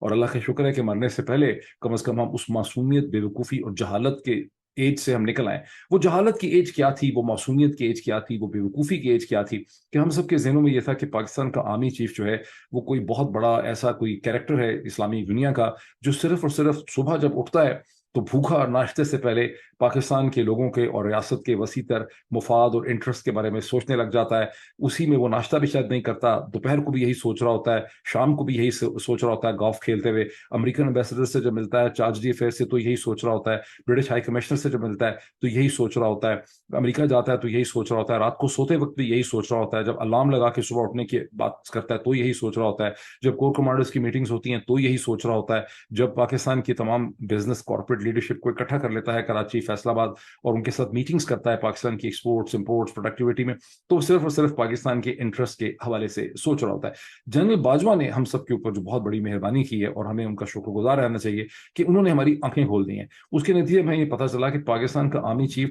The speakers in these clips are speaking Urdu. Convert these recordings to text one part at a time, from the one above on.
اور اللہ کا شکر ہے کہ مرنے سے پہلے کم از کم ہم اس معصومیت، بیوقوفی اور جہالت کے ایج سے ہم نکل آئے. وہ جہالت کی ایج کیا تھی، وہ معصومیت کی ایج کیا تھی، وہ بیوقوفی کی ایج کیا تھی، کہ ہم سب کے ذہنوں میں یہ تھا کہ پاکستان کا آرمی چیف جو ہے وہ کوئی بہت بڑا ایسا کوئی کیریکٹر ہے اسلامی دنیا کا، جو صرف اور صرف صبح جب اٹھتا ہے تو بھوکا ناشتے سے پہلے پاکستان کے لوگوں کے اور ریاست کے وسیع تر مفاد اور انٹرسٹ کے بارے میں سوچنے لگ جاتا ہے. اسی میں وہ ناشتہ بھی شاید نہیں کرتا، دوپہر کو بھی یہی سوچ رہا ہوتا ہے، شام کو بھی یہی سوچ رہا ہوتا ہے گولف کھیلتے ہوئے، امریکن امبیسڈر سے جب ملتا ہے، چارج ڈی افیئر سے تو یہی سوچ رہا ہوتا ہے، برٹش ہائی کمشنر سے جب ملتا ہے تو یہی سوچ رہا ہوتا ہے، امریکہ جاتا ہے تو یہی سوچ رہا ہوتا ہے، رات کو سوتے وقت بھی یہی سوچ رہا ہوتا ہے، جب الارم لگا کے صبح اٹھنے کی بات کرتا ہے تو یہی سوچ رہا ہوتا ہے، جب کور کمانڈرز کی میٹنگز ہوتی ہیں تو یہی سوچ رہا ہوتا ہے، جب پاکستان کی تمام بزنس کارپوریٹ لیڈرشپ کو اکٹھا کر لیتا ہے کراچی، فیصل آباد، اور ان کے ساتھ میٹنگز کرتا ہے پاکستان کی ایکسپورٹس، امپورٹس، پروڈکٹیوٹی میں، تو صرف اور صرف پاکستان کے انٹرسٹ کے حوالے سے سوچ رہا ہوتا ہے. جنرل باجوہ نے ہم سب کے اوپر جو بہت بڑی مہربانی کی ہے اور ہمیں ان کا شکر گزار رہنا چاہیے کہ انہوں نے ہماری آنکھیں کھول دی ہیں. اس کے نتیجے میں یہ پتہ چلا کہ پاکستان کا آرمی چیف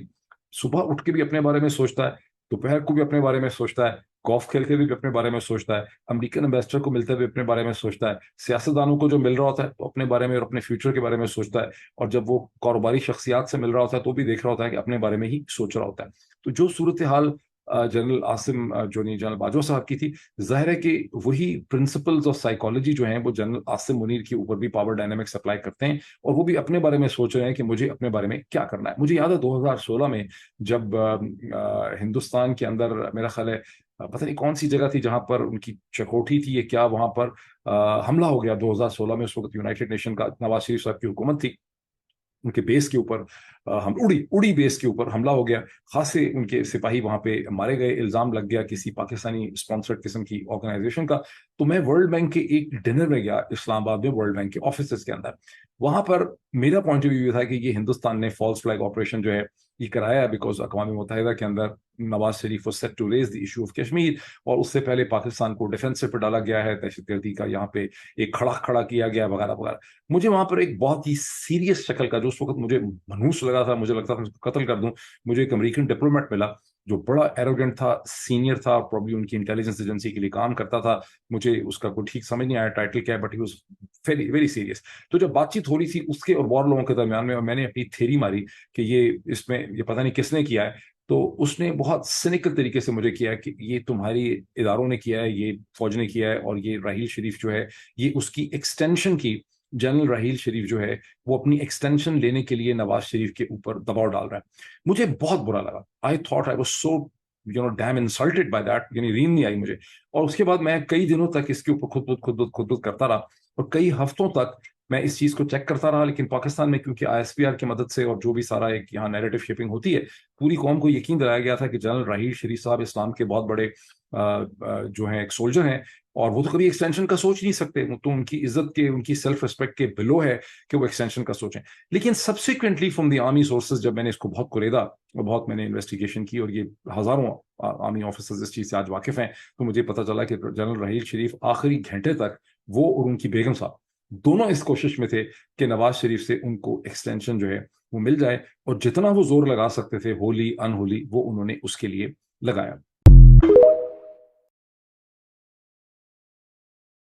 صبح اٹھ کے بھی اپنے بارے میں سوچتا ہے، دوپہر کو بھی اپنے بارے میں سوچتا ہے، گولف کھیل کے بھی اپنے بارے میں سوچتا ہے، امریکن امبیسڈر کو ملتے ہوئے اپنے بارے میں سوچتا ہے، سیاستدانوں کو جو مل رہا ہوتا ہے تو اپنے بارے میں اور اپنے فیوچر کے بارے میں سوچتا ہے، اور جب وہ کاروباری شخصیات سے مل رہا ہوتا ہے تو بھی دیکھ رہا ہوتا ہے کہ اپنے بارے میں ہی سوچ رہا ہوتا ہے. تو جو صورتحال جنرل عاصم جو نہیں جنرل باجوہ صاحب کی تھی، ظاہر ہے کہ وہی پرنسپلز آف سائیکالوجی جو ہیں وہ جنرل عاصم منیر کے اوپر بھی پاور ڈائنامکس اپلائی کرتے ہیں، اور وہ بھی اپنے بارے میں سوچ رہے ہیں کہ مجھے اپنے بارے میں کیا کرنا ہے. مجھے یاد ہے 2016 میں جب ہندوستان کے اندر میرا خیال ہے پتہ نہیں کون سی جگہ تھی جہاں پر ان کی چکوٹھی تھی، یہ کیا وہاں پر حملہ ہو گیا 2016 میں. اس وقت یونائٹڈ نیشن کا نواز شریف صاحب کی حکومت تھی، ان کے بیس کے اوپر ہم اڑی بیس کے اوپر حملہ ہو گیا، خاصے ان کے سپاہی وہاں پہ مارے گئے، الزام لگ گیا کسی پاکستانی اسپانسرڈ قسم کی آرگنائزیشن کا. تو میں ورلڈ بینک کے ایک ڈنر میں گیا اسلام آباد میں، ورلڈ بینک کے آفیسز کے اندر. وہاں پر میرا پوائنٹ آف ویو یہ تھا کہ یہ ہندوستان نے فالس فلیگ آپریشن جو ہے یہ کرایا ہے بیکاز اقوام متحدہ کے اندر Nawaz Sharif was set to raise the issue of Kashmir, اور اس سے پہلے پاکستان کو ڈیفینسو پہ ڈالا گیا ہے، دہشت گردی کا یہاں پہ ایک کھڑا کیا گیا وغیرہ وغیرہ. مجھے وہاں پر ایک بہت ہی سیریس شکل کا، جو اس وقت مجھے منحوس لگا تھا، مجھے لگتا تھا اس کو قتل کر دوں، مجھے ایک امریکن ڈپلومیٹ ملا جو بڑا ایروگنٹ تھا، سینئر تھا، پروبلی ان کی انٹیلیجنس ایجنسی کے لیے کام کرتا تھا. مجھے اس کا کوئی ٹھیک سمجھ نہیں آیا ٹائٹل کیا ہے، but he was very very serious. تو جب بات چیت ہو رہی تھی اس کے اور اور لوگوں کے درمیان میں، اور میں نے اپنی تھیری ماری کہ اس میں یہ پتہ نہیں کس نے کیا ہے، تو اس نے بہت سینیکل طریقے سے مجھے کیا کہ یہ تمہاری اداروں نے کیا ہے، یہ فوج نے کیا ہے، اور یہ راحیل شریف جو ہے یہ اس کی ایکسٹینشن کی، جنرل راحیل شریف جو ہے وہ اپنی ایکسٹینشن لینے کے لیے نواز شریف کے اوپر دباؤ ڈال رہا ہے. مجھے بہت برا لگا. I thought I was so damn insulted by that, یعنی نیند نہیں آئی مجھے. اور اس کے بعد میں کئی دنوں تک اس کے اوپر خود کرتا رہا، اور کئی ہفتوں تک میں اس چیز کو چیک کرتا رہا. لیکن پاکستان میں کیونکہ آئی ایس پی آر کی مدد سے اور جو بھی سارا ایک یہاں نیریٹو شیپنگ ہوتی ہے، پوری قوم کو یقین دلایا گیا تھا کہ جنرل راحیل شریف صاحب اسلام کے بہت بڑے جو ہیں ایک سولجر ہیں، اور وہ تو کبھی ایکسٹینشن کا سوچ نہیں سکتے، تو ان کی عزت کے، ان کی سیلف ریسپیکٹ کے بلو ہے کہ وہ ایکسٹینشن کا سوچیں. لیکن subsequently from the army sources جب میں نے اس کو بہت قریدا اور بہت میں نے انویسٹیگیشن کی، اور یہ ہزاروں آرمی آفیسرز اس چیز سے آج واقف ہیں، تو مجھے پتہ چلا کہ جنرل راحیل شریف آخری گھنٹے تک وہ اور ان کی بیگم صاحب دونوں اس کوشش میں تھے کہ نواز شریف سے ان کو ایکسٹینشن جو ہے وہ مل جائے، اور جتنا وہ زور لگا سکتے تھے ہولی ان ہولی وہ انہوں نے اس کے لیے لگایا.